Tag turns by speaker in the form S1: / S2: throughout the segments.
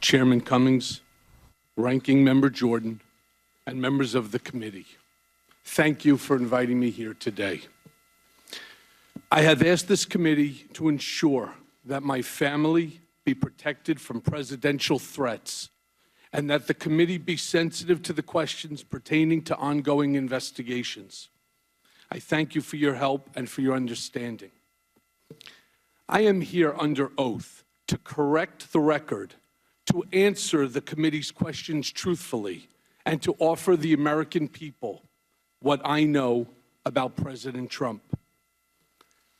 S1: Chairman Cummings, Ranking Member Jordan, and members of the committee. Thank you for inviting me here today. I have asked this committee to ensure that my family be protected from presidential threats and that the committee be sensitive to the questions pertaining to ongoing investigations. I thank you for your help and for your understanding. I am here under oath to correct the record, to answer the committee's questions truthfully, and to offer the American people what I know about President Trump.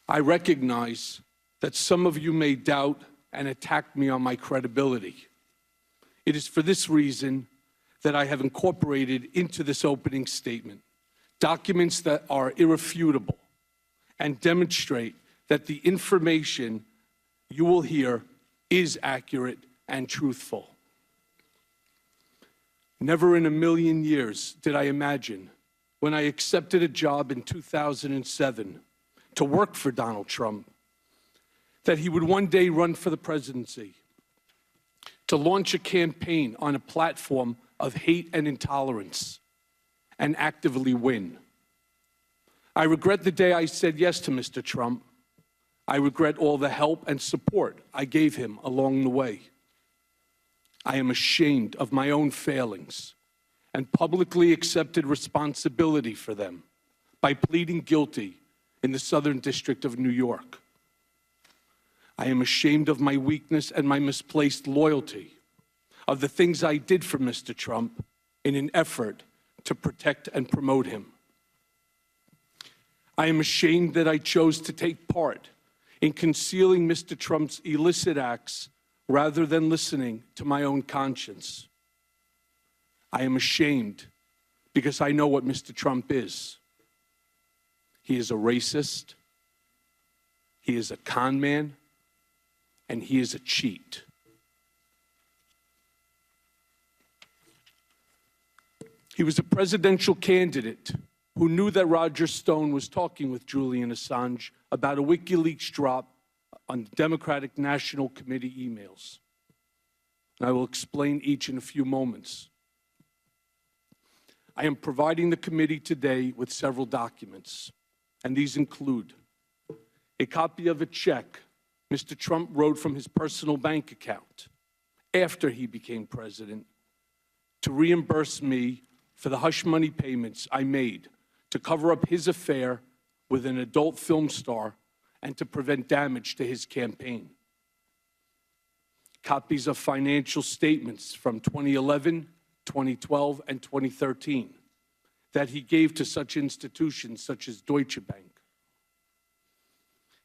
S1: I recognize that some of you may doubt and attack me on my credibility. It is for this reason that I have incorporated into this opening statement documents that are irrefutable and demonstrate that the information you will hear is accurate and truthful. Never in a million years did I imagine, when I accepted a job in 2007 to work for Donald Trump, that he would one day run for the presidency, to launch a campaign on a platform of hate and intolerance, and actively win. I regret the day I said yes to Mr. Trump. I regret all the help and support I gave him along the way. I am ashamed of my own failings and publicly accepted responsibility for them by pleading guilty in the Southern District of New York. I am ashamed of my weakness and my misplaced loyalty, of the things I did for Mr. Trump in an effort to protect and promote him. I am ashamed that I chose to take part in concealing Mr. Trump's illicit acts rather than listening to my own conscience. I am ashamed because I know what Mr. Trump is. He is a racist, he is a con man, and he is a cheat. He was a presidential candidate who knew that Roger Stone was talking with Julian Assange about a WikiLeaks drop on Democratic National Committee emails. And I will explain each in a few moments. I am providing the committee today with several documents, and these include a copy of a check Mr. Trump wrote from his personal bank account after he became president to reimburse me for the hush money payments I made to cover up his affair with an adult film star and to prevent damage to his campaign. Copies of financial statements from 2011, 2012, and 2013 that he gave to such institutions such as Deutsche Bank.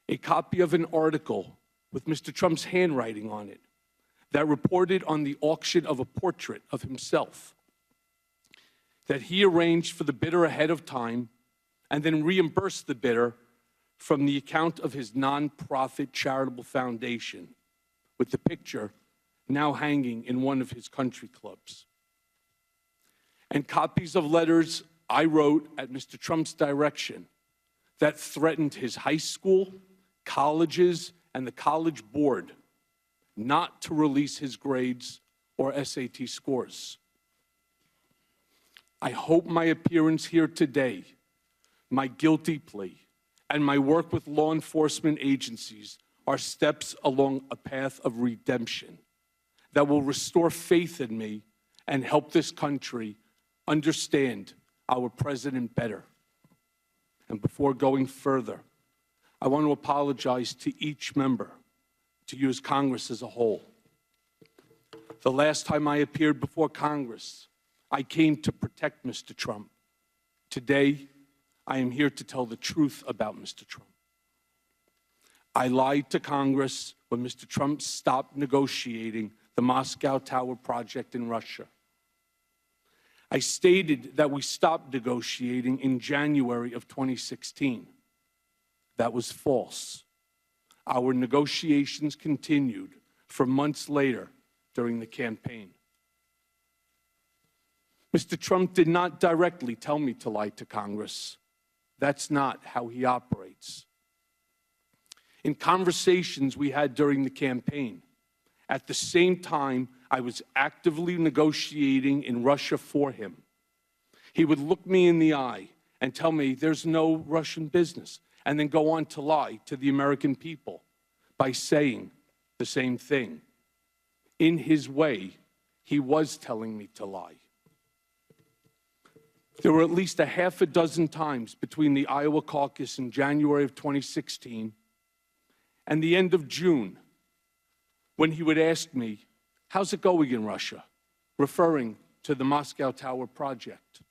S1: A copy of an article with Mr. Trump's handwriting on it that reported on the auction of a portrait of himself that he arranged for the bidder ahead of time and then reimbursed the bidder from the account of his nonprofit charitable foundation, with the picture now hanging in one of his country clubs. And copies of letters I wrote at Mr. Trump's direction that threatened his high school, colleges, and the college board not to release his grades or SAT scores. I hope my appearance here today, my guilty plea, and my work with law enforcement agencies are steps along a path of redemption that will restore faith in me and help this country understand our president better. And before going further, I want to apologize to each member, to you as Congress as a whole. The last time I appeared before Congress, I came to protect Mr. Trump. Today, I am here to tell the truth about Mr. Trump. I lied to Congress when Mr. Trump stopped negotiating the Moscow Tower project in Russia. I stated that we stopped negotiating in January of 2016. That was false. Our negotiations continued for months later during the campaign. Mr. Trump did not directly tell me to lie to Congress. That's not how he operates. In conversations we had during the campaign, at the same time I was actively negotiating in Russia for him. He would look me in the eye and tell me there's no Russian business, and then go on to lie to the American people by saying the same thing. In his way, he was telling me to lie. There were at least a half a dozen times between the Iowa caucus in January of 2016 and the end of June when he would ask me, "How's it going in Russia?" referring to the Moscow Tower project.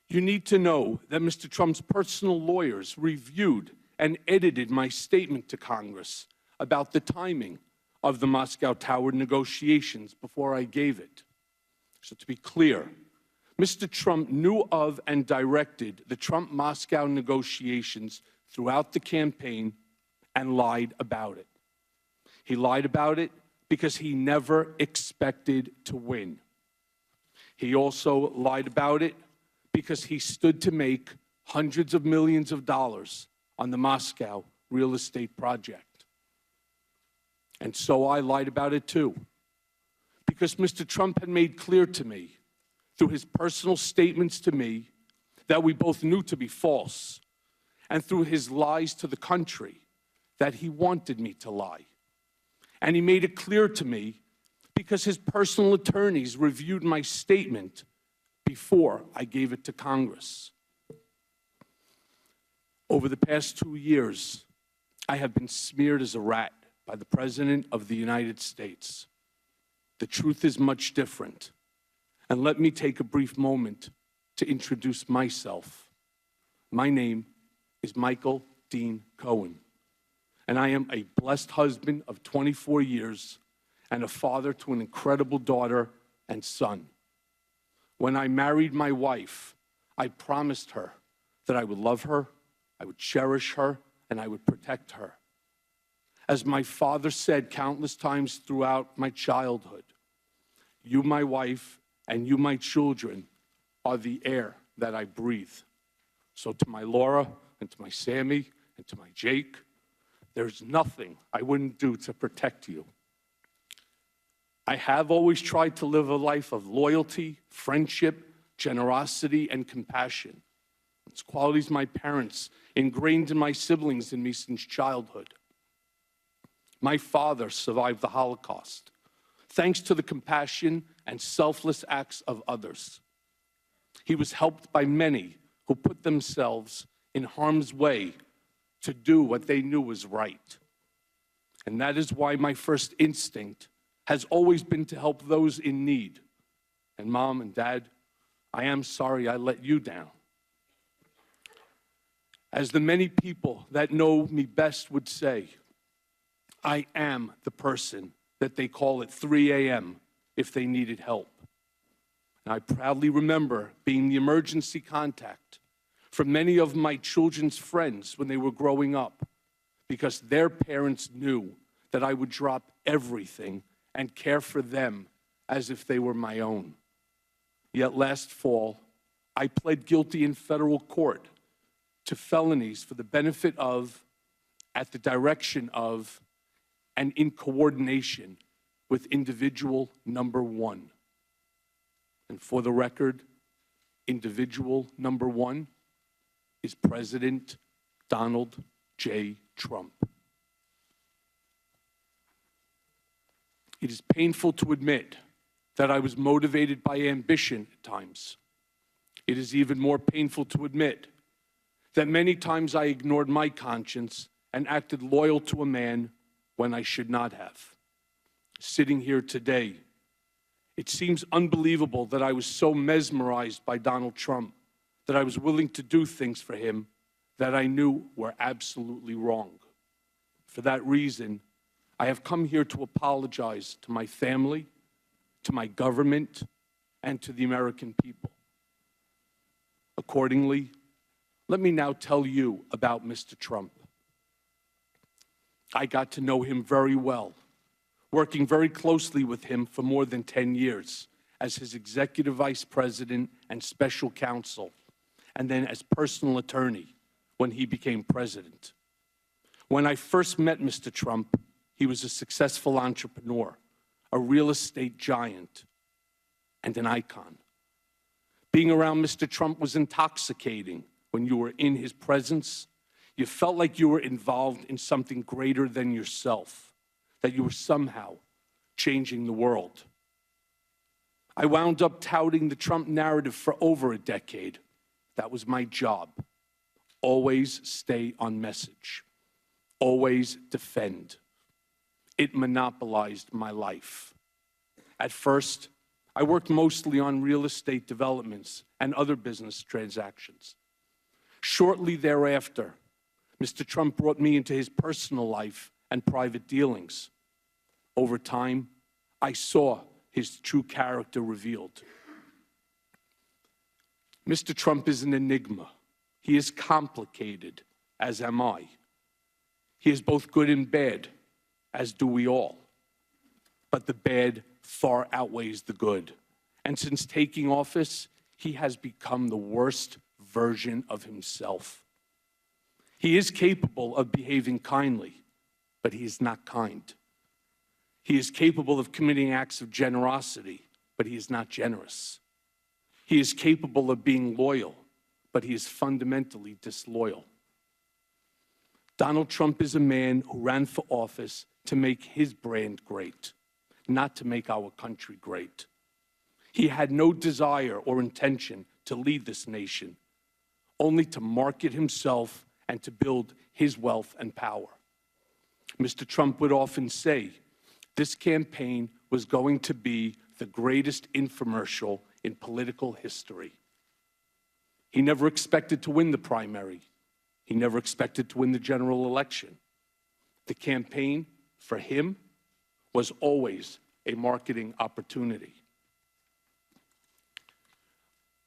S1: You need to know that Mr. Trump's personal lawyers reviewed and edited my statement to Congress about the timing of the Moscow Tower negotiations before I gave it. So to be clear, Mr. Trump knew of and directed the Trump-Moscow negotiations throughout the campaign and lied about it. He lied about it because he never expected to win. He also lied about it because he stood to make hundreds of millions of dollars on the Moscow real estate project. And so I lied about it too, because Mr. Trump had made clear to me through his personal statements to me that we both knew to be false, and through his lies to the country that he wanted me to lie. And he made it clear to me because his personal attorneys reviewed my statement before I gave it to Congress. Over the past 2 years, I have been smeared as a rat by the President of the United States. The truth is much different. And let me take a brief moment to introduce myself. My name is Michael Dean Cohen, and I am a blessed husband of 24 years and a father to an incredible daughter and son. When I married my wife, I promised her that I would love her, I would cherish her, and I would protect her. As my father said countless times throughout my childhood, you, my wife, and you, my children, are the air that I breathe. So to my Laura, and to my Sammy, and to my Jake, there's nothing I wouldn't do to protect you. I have always tried to live a life of loyalty, friendship, generosity, and compassion. It's qualities my parents ingrained in my siblings and me since childhood. My father survived the Holocaust, thanks to the compassion and selfless acts of others. He was helped by many who put themselves in harm's way to do what they knew was right. And that is why my first instinct has always been to help those in need. And Mom and Dad, I am sorry I let you down. As the many people that know me best would say, I am the person that they call at 3 a.m. if they needed help. And I proudly remember being the emergency contact for many of my children's friends when they were growing up, because their parents knew that I would drop everything and care for them as if they were my own. Yet last fall, I pled guilty in federal court to felonies for the benefit of, at the direction of, and in coordination with individual number one. And for the record, individual number one is President Donald J. Trump. It is painful to admit that I was motivated by ambition at times. It is even more painful to admit that many times I ignored my conscience and acted loyal to a man when I should not have. Sitting here today, it seems unbelievable that I was so mesmerized by Donald Trump that I was willing to do things for him that I knew were absolutely wrong. For that reason, I have come here to apologize to my family, to my government, and to the American people. Accordingly, let me now tell you about Mr. Trump. I got to know him very well, working very closely with him for more than 10 years as his executive vice president and special counsel, and then as personal attorney when he became president. When I first met Mr. Trump, he was a successful entrepreneur, a real estate giant, and an icon. Being around Mr. Trump was intoxicating. When you were in his presence, you felt like you were involved in something greater than yourself, that you were somehow changing the world. I wound up touting the Trump narrative for over a decade. That was my job. Always stay on message. Always defend. It monopolized my life. At first, I worked mostly on real estate developments and other business transactions. Shortly thereafter, Mr. Trump brought me into his personal life and private dealings. Over time, I saw his true character revealed. Mr. Trump is an enigma. He is complicated, as am I. He is both good and bad, as do we all. But the bad far outweighs the good. And since taking office, he has become the worst version of himself. He is capable of behaving kindly, but he is not kind. He is capable of committing acts of generosity, but he is not generous. He is capable of being loyal, but he is fundamentally disloyal. Donald Trump is a man who ran for office to make his brand great, not to make our country great. He had no desire or intention to lead this nation, only to market himself and to build his wealth and power. Mr. Trump would often say, this campaign was going to be the greatest infomercial in political history. He never expected to win the primary. He never expected to win the general election. The campaign, for him, was always a marketing opportunity.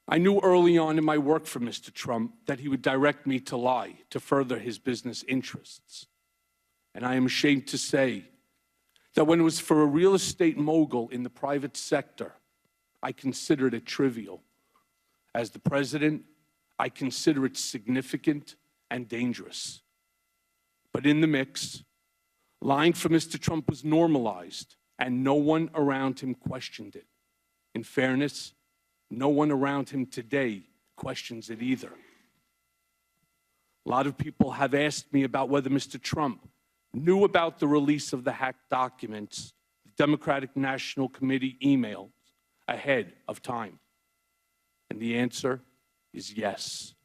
S1: I knew early on in my work for Mr. Trump that he would direct me to lie to further his business interests. And I am ashamed to say that when it was for a real estate mogul in the private sector, I considered it trivial. As the president, I consider it significant and dangerous. But in the mix, lying for Mr. Trump was normalized, and no one around him questioned it. In fairness, no one around him today questions it either. A lot of people have asked me about whether Mr. Trump knew about the release of the hacked documents, the Democratic National Committee emails, ahead of time. And the answer is yes.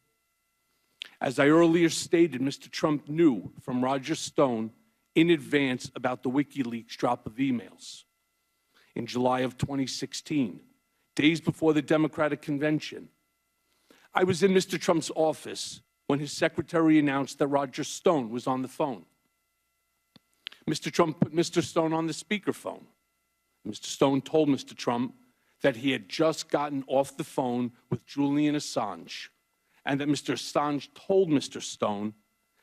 S1: As I earlier stated, Mr. Trump knew from Roger Stone in advance about the WikiLeaks drop of emails. In July of 2016, days before the Democratic convention, I was in Mr. Trump's office when his secretary announced that Roger Stone was on the phone. Mr. Trump put Mr. Stone on the speakerphone. Mr. Stone told Mr. Trump that he had just gotten off the phone with Julian Assange, and that Mr. Assange told Mr. Stone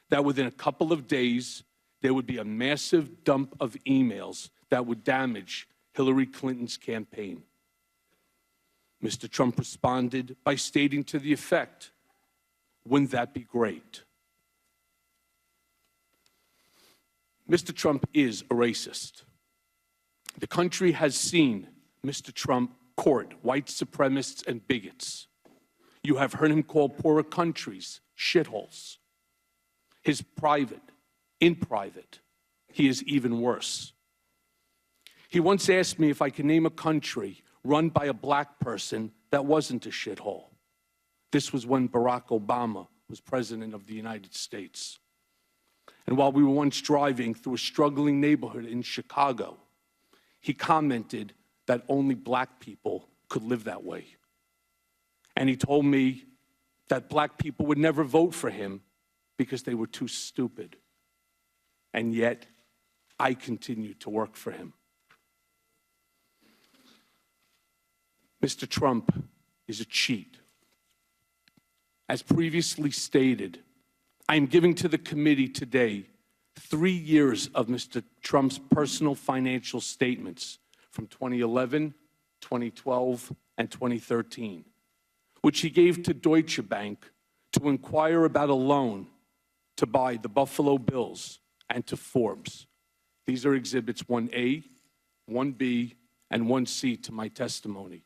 S1: that within a couple of days, there would be a massive dump of emails that would damage Hillary Clinton's campaign. Mr. Trump responded by stating to the effect, "Wouldn't that be great?" Mr. Trump is a racist. The country has seen Mr. Trump court white supremacists and bigots. You have heard him call poorer countries shitholes. In private, he is even worse. He once asked me if I could name a country run by a black person that wasn't a shithole. This was when Barack Obama was president of the United States. And while we were once driving through a struggling neighborhood in Chicago, he commented that only black people could live that way. And he told me that black people would never vote for him because they were too stupid. And yet, I continued to work for him. Mr. Trump is a cheat. As previously stated, I am giving to the committee today 3 years of Mr. Trump's personal financial statements from 2011, 2012, and 2013, which he gave to Deutsche Bank to inquire about a loan to buy the Buffalo Bills and to Forbes. These are Exhibits 1A, 1B, and 1C to my testimony.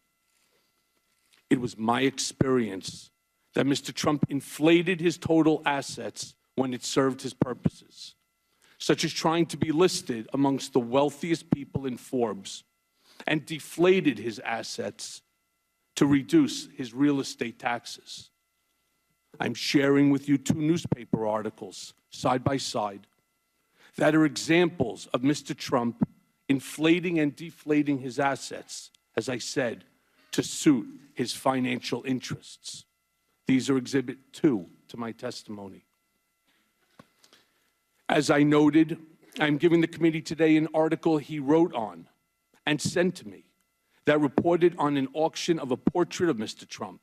S1: It was my experience that Mr. Trump inflated his total assets when it served his purposes, such as trying to be listed amongst the wealthiest people in Forbes, and deflated his assets to reduce his real estate taxes. I'm sharing with you two newspaper articles, side by side, that are examples of Mr. Trump inflating and deflating his assets, as I said, to suit his financial interests. These are Exhibit 2 to my testimony. As I noted, I'm giving the committee today an article he wrote on and sent to me that reported on an auction of a portrait of Mr. Trump.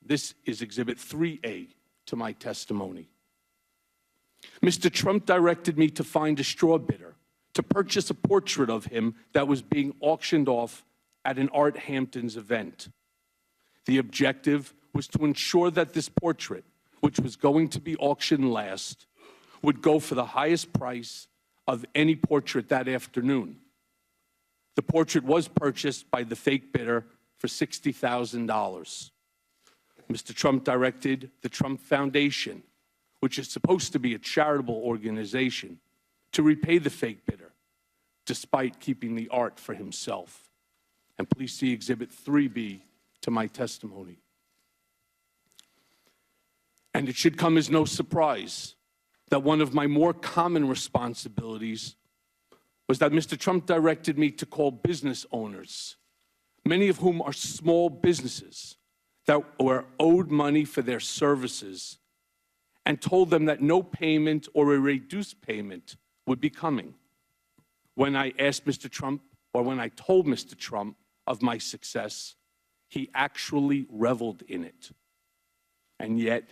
S1: This is Exhibit 3A to my testimony. Mr. Trump directed me to find a straw bidder to purchase a portrait of him that was being auctioned off at an Art Hamptons event. The objective was to ensure that this portrait, which was going to be auctioned last, would go for the highest price of any portrait that afternoon. The portrait was purchased by the fake bidder for $60,000. Mr. Trump directed the Trump Foundation, which is supposed to be a charitable organization, to repay the fake bidder, despite keeping the art for himself. And please see Exhibit 3B to my testimony. And it should come as no surprise that one of my more common responsibilities was that Mr. Trump directed me to call business owners, many of whom are small businesses that were owed money for their services, and told them that no payment or a reduced payment would be coming. When I asked Mr. Trump, or when I told Mr. Trump of my success, he actually reveled in it. And yet,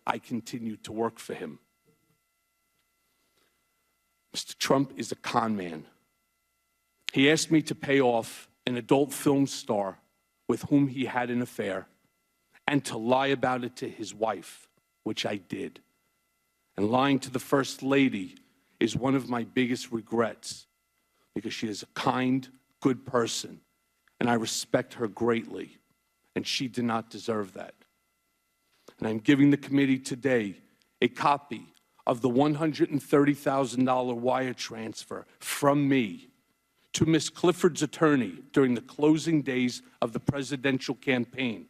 S1: I continued to work for him. Mr. Trump is a con man. He asked me to pay off an adult film star with whom he had an affair and to lie about it to his wife, which I did. And lying to the First Lady is one of my biggest regrets because she is a kind, good person, and I respect her greatly, and she did not deserve that. And I'm giving the committee today a copy of the $130,000 wire transfer from me to Ms. Clifford's attorney during the closing days of the presidential campaign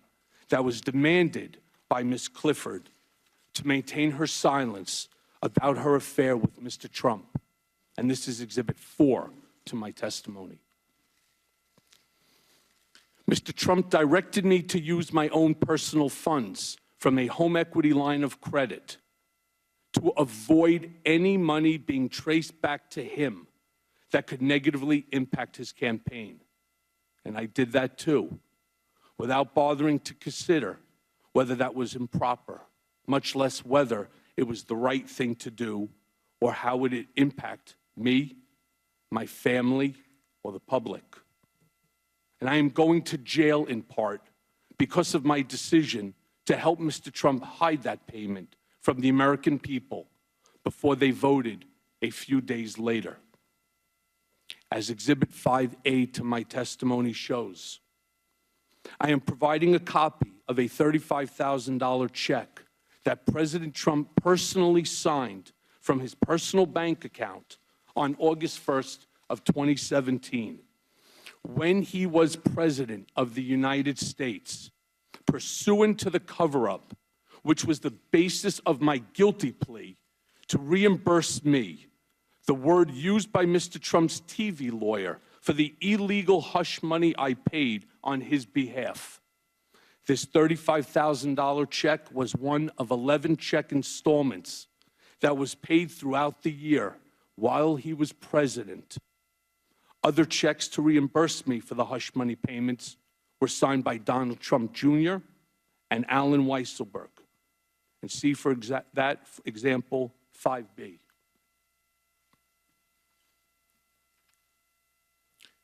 S1: that was demanded by Ms. Clifford to maintain her silence about her affair with Mr. Trump. And this is Exhibit 4 to my testimony. Mr. Trump directed me to use my own personal funds from a home equity line of credit to avoid any money being traced back to him that could negatively impact his campaign. And I did that too, without bothering to consider whether that was improper, much less whether it was the right thing to do or how would it impact me, my family, or the public. And I am going to jail in part because of my decision to help Mr. Trump hide that payment from the American people before they voted a few days later. As Exhibit 5A to my testimony shows, I am providing a copy of a $35,000 check that President Trump personally signed from his personal bank account on August 1st of 2017, when he was President of the United States, pursuant to the cover-up, which was the basis of my guilty plea to reimburse me, the word used by Mr. Trump's TV lawyer, for the illegal hush money I paid on his behalf. This $35,000 check was one of 11 check installments that was paid throughout the year while he was president. Other checks to reimburse me for the hush money payments were signed by Donald Trump Jr. and Alan Weisselberg. And see for that example 5B.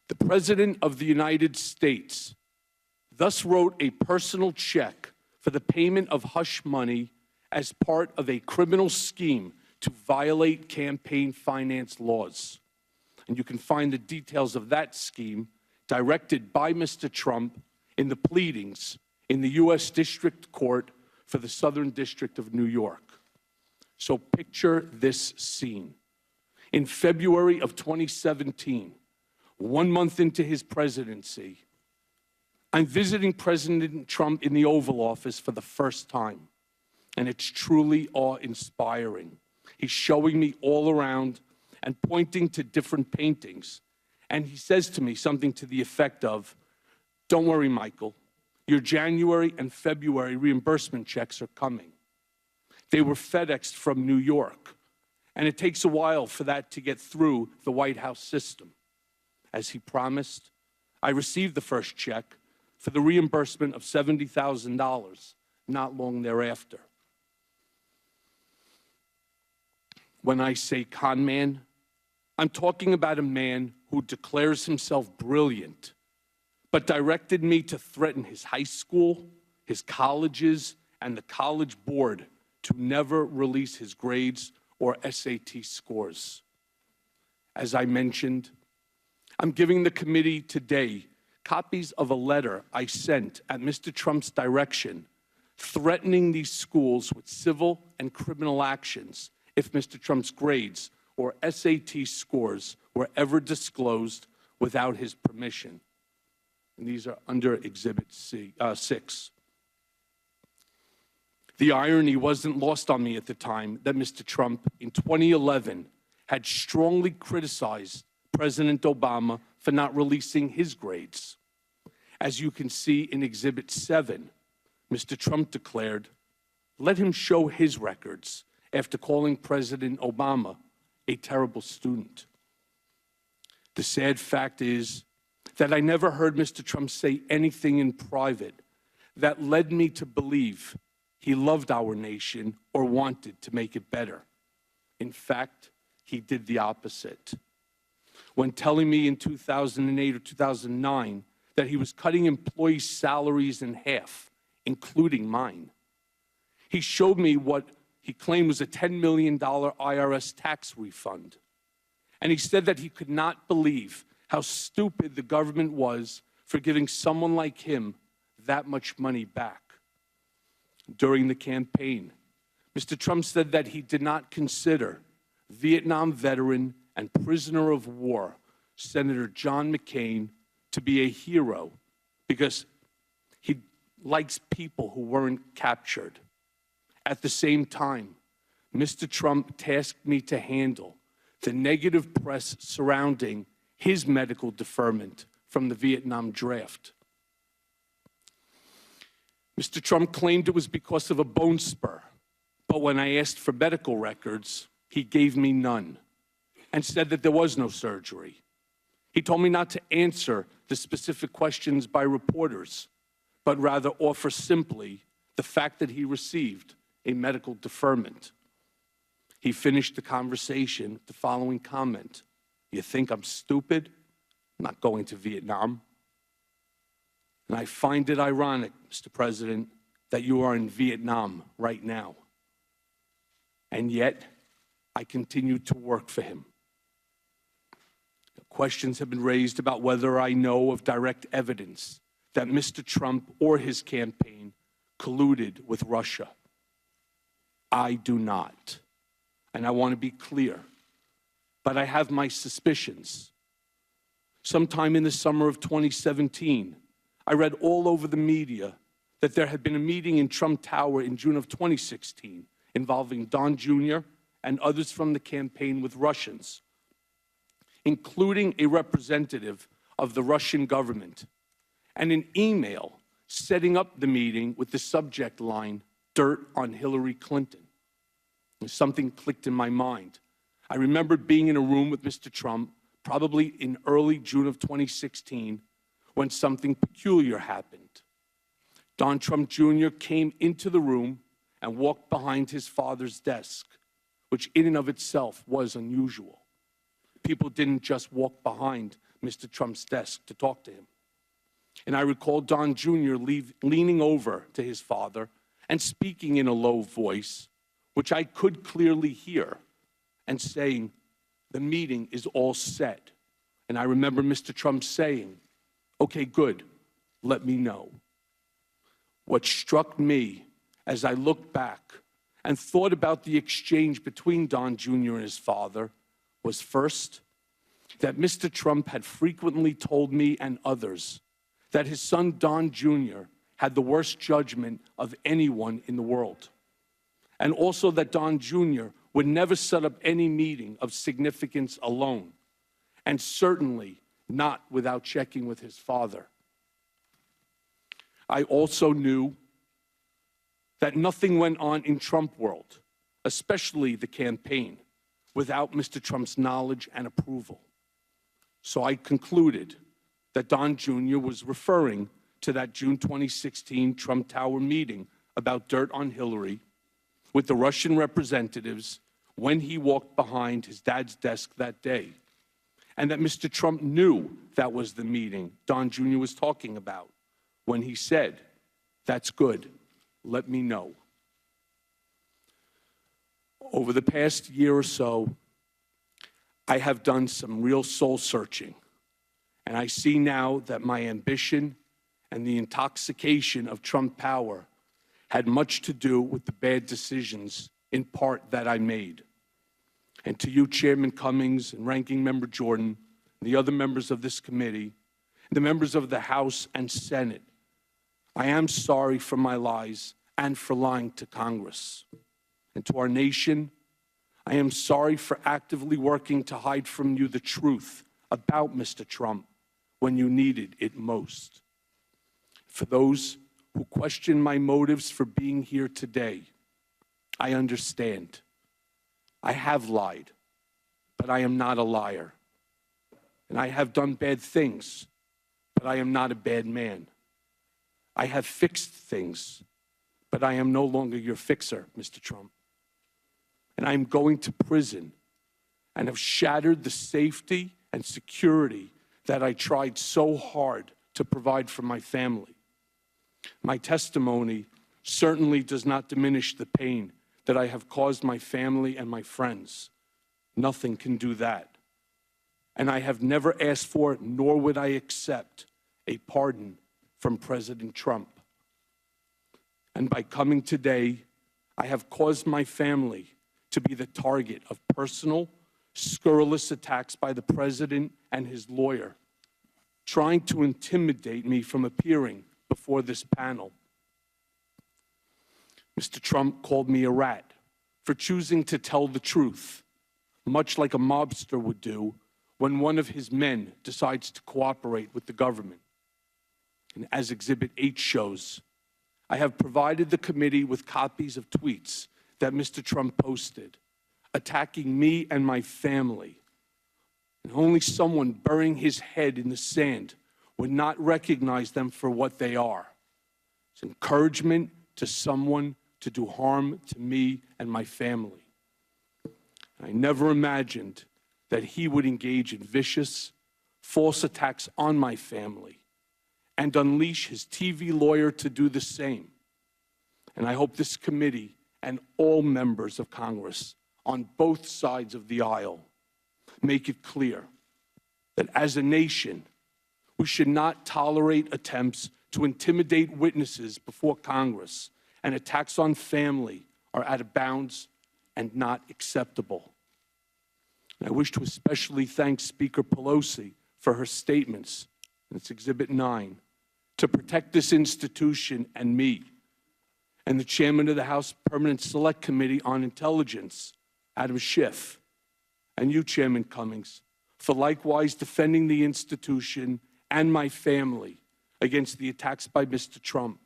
S1: The President of the United States thus wrote a personal check for the payment of hush money as part of a criminal scheme to violate campaign finance laws. And you can find the details of that scheme directed by Mr. Trump in the pleadings in the U.S. District Court for the Southern District of New York. So picture this scene. In February of 2017, 1 month into his presidency, I'm visiting President Trump in the Oval Office for the first time, and it's truly awe-inspiring. He's showing me all around and pointing to different paintings, and he says to me something to the effect of, "Don't worry, Michael, your January and February reimbursement checks are coming." They were FedExed from New York, and it takes a while for that to get through the White House system. As he promised, I received the first check for the reimbursement of $70,000 not long thereafter. When I say con man, I'm talking about a man who declares himself brilliant, but directed me to threaten his high school, his colleges, and the college board to never release his grades or SAT scores. As I mentioned, I'm giving the committee today copies of a letter I sent at Mr. Trump's direction, threatening these schools with civil and criminal actions if Mr. Trump's grades or SAT scores were ever disclosed without his permission. And these are under Exhibit 6. The irony wasn't lost on me at the time that Mr. Trump, in 2011, had strongly criticized President Obama for not releasing his grades. As you can see in Exhibit 7, Mr. Trump declared, "Let him show his records," after calling President Obama a terrible student. The sad fact is that I never heard Mr. Trump say anything in private that led me to believe he loved our nation or wanted to make it better. In fact, he did the opposite. When telling me in 2008 or 2009 that he was cutting employees' salaries in half, including mine, he showed me what he claimed was a $10 million IRS tax refund. And he said that he could not believe how stupid the government was for giving someone like him that much money back. During the campaign, Mr. Trump said that he did not consider Vietnam veteran and prisoner of war Senator John McCain to be a hero because he likes people who weren't captured. At the same time, Mr. Trump tasked me to handle the negative press surrounding his medical deferment from the Vietnam draft. Mr. Trump claimed it was because of a bone spur, but when I asked for medical records, he gave me none and said that there was no surgery. He told me not to answer the specific questions by reporters, but rather offer simply the fact that he received a medical deferment. He finished the conversation with the following comment: "You think I'm stupid? I'm not going to Vietnam." And I find it ironic, Mr. President, that you are in Vietnam right now. And yet, I continue to work for him. Questions have been raised about whether I know of direct evidence that Mr. Trump or his campaign colluded with Russia. I do not. And I want to be clear, but I have my suspicions. Sometime in the summer of 2017, I read all over the media that there had been a meeting in Trump Tower in June of 2016 involving Don Jr. and others from the campaign with Russians, including a representative of the Russian government, and an email setting up the meeting with the subject line, "Dirt on Hillary Clinton." And something clicked in my mind. I remembered being in a room with Mr. Trump, probably in early June of 2016, when something peculiar happened. Don Trump Jr. came into the room and walked behind his father's desk, which in and of itself was unusual. People didn't just walk behind Mr. Trump's desk to talk to him. And I recall Don Jr. leaning over to his father and speaking in a low voice, which I could clearly hear, and saying, "The meeting is all set. And I remember Mr. Trump saying, "Okay, good, let me know." What struck me as I looked back and thought about the exchange between Don Jr. and his father was, first, that Mr. Trump had frequently told me and others that his son Don Jr. had the worst judgment of anyone in the world, and also that Don Jr. would never set up any meeting of significance alone, and certainly not without checking with his father. I also knew that nothing went on in Trump world, especially the campaign, without Mr. Trump's knowledge and approval. So I concluded that Don Jr. was referring to that June 2016 Trump Tower meeting about dirt on Hillary with the Russian representatives when he walked behind his dad's desk that day, and that Mr. Trump knew that was the meeting Don Jr. was talking about when he said, "That's good, let me know." Over the past year or so, I have done some real soul searching, and I see now that my ambition and the intoxication of Trump power had much to do with the bad decisions, in part, that I made. And to you, Chairman Cummings and Ranking Member Jordan, and the other members of this committee, and the members of the House and Senate, I am sorry for my lies and for lying to Congress. And to our nation, I am sorry for actively working to hide from you the truth about Mr. Trump when you needed it most. For those who question my motives for being here today, I understand. I have lied, but I am not a liar. And I have done bad things, but I am not a bad man. I have fixed things, but I am no longer your fixer, Mr. Trump. And I am going to prison and have shattered the safety and security that I tried so hard to provide for my family. My testimony certainly does not diminish the pain that I have caused my family and my friends. Nothing can do that. And I have never asked for, nor would I accept, a pardon from President Trump. And by coming today, I have caused my family to be the target of personal, scurrilous attacks by the president and his lawyer, trying to intimidate me from appearing before this panel. Mr. Trump called me a rat for choosing to tell the truth, much like a mobster would do when one of his men decides to cooperate with the government. And as Exhibit 8 shows, I have provided the committee with copies of tweets that Mr. Trump posted, attacking me and my family. And only someone burying his head in the sand would not recognize them for what they are. It's encouragement to someone to do harm to me and my family. I never imagined that he would engage in vicious, false attacks on my family and unleash his TV lawyer to do the same. And I hope this committee and all members of Congress on both sides of the aisle make it clear that as a nation, we should not tolerate attempts to intimidate witnesses before Congress, and attacks on family are out of bounds and not acceptable. And I wish to especially thank Speaker Pelosi for her statements, and it's Exhibit 9, to protect this institution and me, and the chairman of the House Permanent Select Committee on Intelligence, Adam Schiff, and you, Chairman Cummings, for likewise defending the institution and my family against the attacks by Mr. Trump,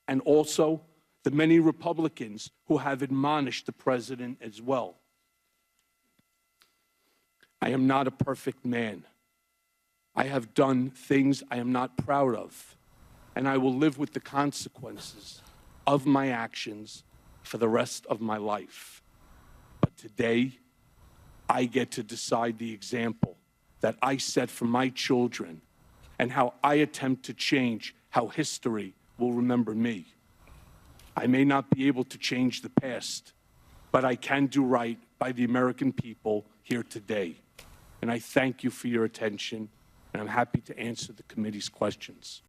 S1: and also the many Republicans who have admonished the president as well. I am not a perfect man. I have done things I am not proud of, and I will live with the consequences of my actions for the rest of my life. But today, I get to decide the example that I set for my children and how I attempt to change how history will remember me. I may not be able to change the past, but I can do right by the American people here today. and I thank you for your attention, and I'm happy to answer the committee's questions.